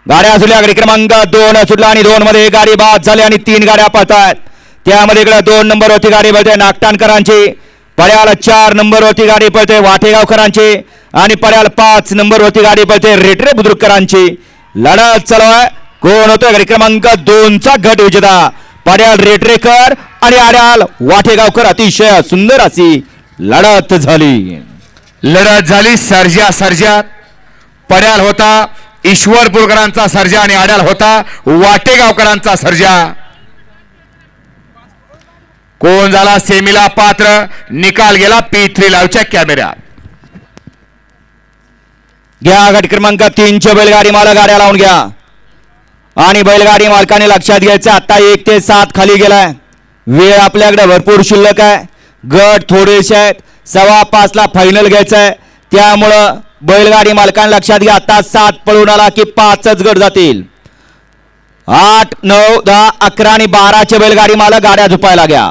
गाड्या सुटल्या गाडी क्रमांक 2 सुटला आणि 2 मध्ये गाडी बाद झाली आणि 3 गाड्या पळतात. त्यामध्ये इकडे 2 नंबरवरती गाडी पळते नागटाणकरांची, पड्याला 4 नंबरवरती गाडी पळते वाटेगावकरांची आणि पड्याला 5 नंबरवरती गाडी पळते रेटरे बुद्रुककरांची. लढत चालू आहे. कोण होतोय गाडी क्रमांक 2 चा गट विजेता? पड्याल रेटरेकर आणि आड्याल वाटेगावकर. अतिशय सुंदर अशी लढत झाली. सर्जा पड्याल होता ईश्वरपूरकरांचा सर्जा आणि आड्याल होता वाटेगावकरांचा सर्जा. कोण झाला सेमीला पात्र? निकाल गेला P3 लाईव्हच्या कॅमेऱ्यात. घ्या गाडी क्रमांक 3 ची बैलगाडी मालक गाड्या लावून घ्या आणि बैलगाडी मालकाने लक्षात घ्यायचं आता 1 ते 7 खाली गेलाय. वेळ आपल्याकडे भरपूर शिल्लक आहे. गट थोडेसे आहेत. 5:15 ला फायनल घ्यायचं आहे. त्यामुळं बैलगाडी मालकाने लक्षात घ्या आता 7 पळून आला की 5च गट जातील. 8, 9, 10, 11 आणि 12 चे बैलगाडी मालक गाड्या झुपायला घ्या.